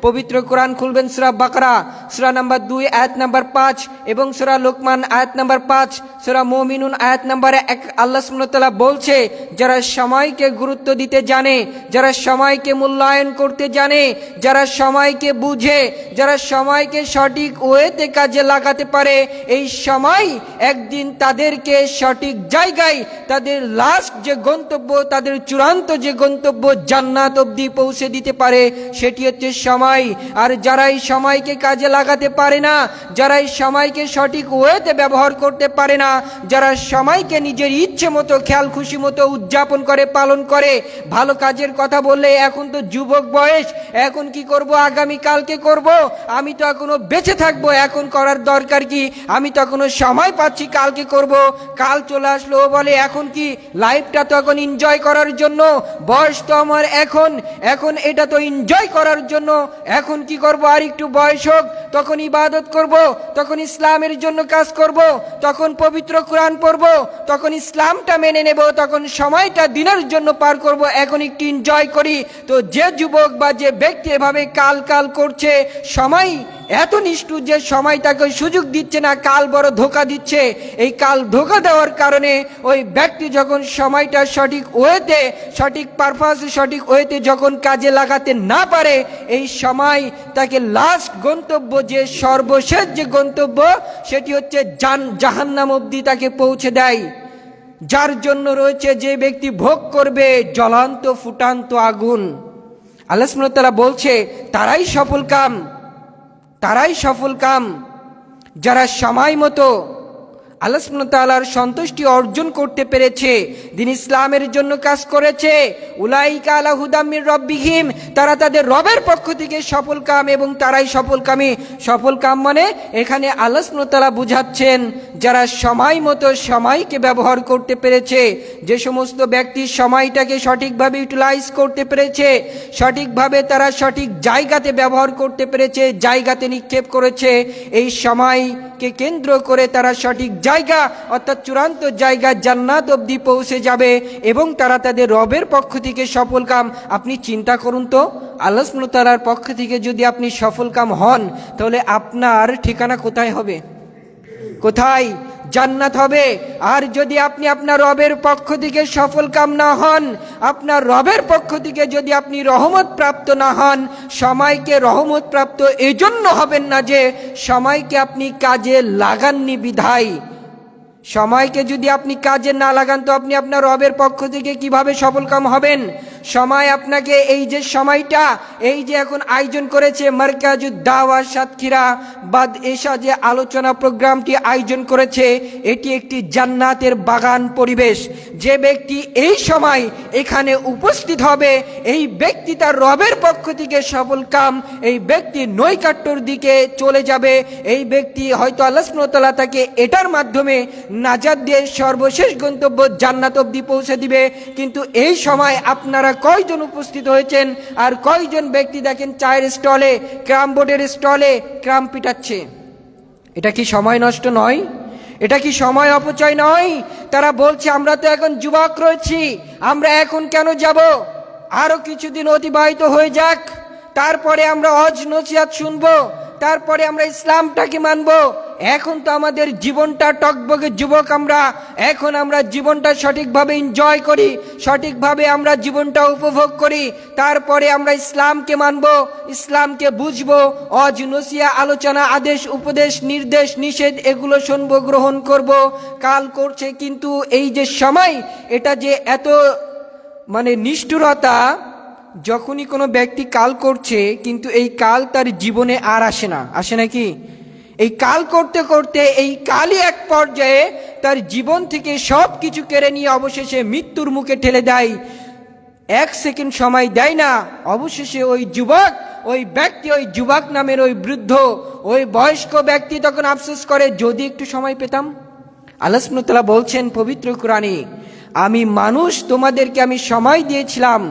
পবিত্র কোরআন খুলবেন সূরা বাকারা সূরা নাম্বার 2 আয়াত নাম্বার 5 এবং সূরা লোকমান আয়াত নাম্বার 5, সূরা মুমিনুন আয়াত নাম্বার 1। আল্লাহ সুবহানাহু ওয়া তাআলা বলছে, যারা সময়কে গুরুত্ব দিতে জানে, যারা সময়কে মূল্যায়ন করতে জানে, যারা সময়কে বুঝে, যারা সময়কে সঠিক ওয়েতে কাজে লাগাতে পারে, এই সময় একদিন তাদেরকে সঠিক জায়গায় তাদের লাস্ট যে গন্তব্য, তাদের চূড়ান্ত যে গন্তব্য জান্নাত অবধি পৌঁছে দিতে পারে, সেটি হচ্ছে সময়। আর যারা এই সময়কে কাজে লাগাতে পারে না, যারা এই সময়কে সঠিক ওয়েতে ব্যবহার করতে পারে না, যারা সময়কে নিজের ইচ্ছে মতো খেয়াল খুশি মতো উদযাপন করে, পালন করে, ভালো কাজের কথা বললে এখন তো যুবক বয়স, এখন কি করব, আগামী কালকে করব, আমি তো এখনো বেঁচে থাকবো, এখন করার দরকার কি, আমি তো এখনো সময় পাচ্ছি, কালকে করব, কাল চলে আসলো বলে এখন কি, লাইফটা তো এখন এনজয় করার জন্য, বয়স তো আমার এখন এটা তো এনজয় করার জন্য, এখন কি করব, আর একটু বয়স হোক তখন ইবাদত করব, তখন ইসলামের জন্য কাজ করব, তখন পবিত্র কোরআন পড়ব, তখন ইসলামটা মেনে নেব, তখন সময়টা দিনের জন্য পার করব, এখন একটু এনজয় করি। তো যে যুবক বা যে ব্যক্তি এভাবে কাল করছে, সময় এত নিষ্ঠুর যে সময় তাকে সুযোগ দিচ্ছে না, কাল বড় ধোঁকা দিচ্ছে। এই কাল ধোঁকা দেওয়ার কারণে ওই ব্যক্তি যখন সময়টা সঠিক ওয়েতে, সঠিক পারপাসে, সঠিক ওয়েতে যখন কাজে লাগাতে না পারে, এই সময় তাকে লাস্ট গন্তব্য, যে সর্বশেষ যে গন্তব্য, সেটি হচ্ছে জাহান্নাম অবধি তাকে পৌঁছে দেয়। যার জন্য রয়েছে যে ব্যক্তি ভোগ করবে জ্বলন্ত ফুটান্ত আগুন। আল্লাহ সুবহানাহু ওয়া তাআলা বলছে, তারাই সফল কাম যারা সময় মতো আল্লাহ সুবহানাহু ওয়া তাআলার সন্তুষ্টি অর্জন করতে পেরেছে, দিন ইসলামের জন্য কাজ করেছে। উলাইকা আলা হুদাম মির রাব্বিহিম, তারা তাদের রবের পক্ষ থেকে সফল কাম, এবং তারাই সফলকামী। সফল কাম মানে এখানে আল্লাহ সুবহানাহু ওয়া তাআলা বুঝাচ্ছেন, যারা সময় মতো সময়কে ব্যবহার করতে পেরেছে, যে সমস্ত ব্যক্তি সময়টাকে সঠিকভাবে ইউটিলাইজ করতে পেরেছে, সঠিকভাবে তারা সঠিক জায়গাতে ব্যবহার করতে পেরেছে, জায়গাতে নিক্ষেপ করেছে, এই সময়কে কেন্দ্র করে তারা সঠিক জায়গা, অর্থাৎ চূড়ান্ত জায়গা জান্নাত অবধি পৌঁছে যাবে, এবং তারা তাদের রবের পক্ষ থেকে সফল কাম। আপনি চিন্তা করুন তো, আল্লাহ সুবহানাহু ওয়া তাআলার পক্ষ থেকে যদি আপনি সফল কাম হন, তাহলে আপনার ঠিকানা কোথায় হবে? কোথায়? জান্নাত হবে। আর যদি আপনি আপনার রবের পক্ষ থেকে সফল কাম না হন, আপনার রবের পক্ষ থেকে যদি আপনি রহমত প্রাপ্ত না হন, সময়কে রহমত প্রাপ্ত এজন্য হবেন না যে সময়কে আপনি কাজে লাগাননি বিধায়। সময়কে যদি আপনি কাজে না লাগান, তো আপনি আপনার রবের পক্ষ থেকে কিভাবে সফলকাম হবেন? সময় আপনাকে, এই যে সময়টা, এই যে এখন আয়োজন করেছে মারকাজুদ দাওয়া সাতক্ষীরা বাদ এশা, যে আলোচনা প্রোগ্রামটি আয়োজন করেছে, এটি একটি জান্নাতের বাগান পরিবেশ। যে ব্যক্তি এই সময় এখানে উপস্থিত হবে, এই ব্যক্তি তার রবের পক্ষ থেকে সফল কাম, এই ব্যক্তি নৈকাট্যর দিকে চলে যাবে। এই ব্যক্তি হয়তো আল্লাহ সুবহানাহু ওয়া তাআলা তাকে এটার মাধ্যমে নাজাত দিয়ে সর্বশেষ গন্তব্য জান্নাত অবধি পৌঁছে দিবে। কিন্তু এই সময় আপনারা কয়জন উপস্থিত হয়েছেন, আর কয়জন ব্যক্তি দেখেন চায়ের স্টলে, ক্রাম বোর্ডের স্টলে ক্রাম পিটাচ্ছে? এটা কি সময় নষ্ট নয়? এটা কি সময় অপচয় নয়? তারা বলছে, আমরা তো এখন যুবক রয়েছি, আমরা এখন কেন যাব? আরো কিছুদিন অতিবাহিত হয়ে যাক, তারপরে আমরা ওয়াজ নসিহত শুনবো, তারপরে আমরা ইসলামটাকে মানবো। এখন তো আমাদের জীবনটা টকবগে যুবক, এখন আমরা জীবনটা সঠিকভাবে এনজয় করি, সঠিকভাবে আমরা জীবনটা উপভোগ করি, তারপরে আমরা ইসলামকে মানবো, ইসলামকে বুঝবো, ওয়াজ নসিহত, আলোচনা, আদেশ উপদেশ, নির্দেশ নিষেধ, এগুলো শুনবো, গ্রহণ করব। কাল করছে, কিন্তু এই যে সময়, এটা যে এত নিষ্ঠুরতা, যখনই কোনো ব্যক্তি কাল করছে, কিন্তু এই কাল তার জীবনে আর আসে না, আসে নাকি? এই কাল করতে করতে এই কালই এক পর্যায়ে তার জীবন থেকে সব কিছু কেড়ে নিয়ে অবশেষে মৃত্যুর মুখে ঠেলে দেয়। 1 সেকেন্ড সময় দেয় না, অবশেষে ওই যুবক, ওই ব্যক্তি, ওই যুবক নামের ওই বৃদ্ধ, ওই বয়স্ক ব্যক্তি তখন আফসোস করে, যদি একটু সময় পেতাম। আল্লাহ সুবহানাহু ওয়া তাআলা বলছেন পবিত্র কোরআনে, আমি মানুষ, তোমাদেরকে আমি সময় দিয়েছিলাম,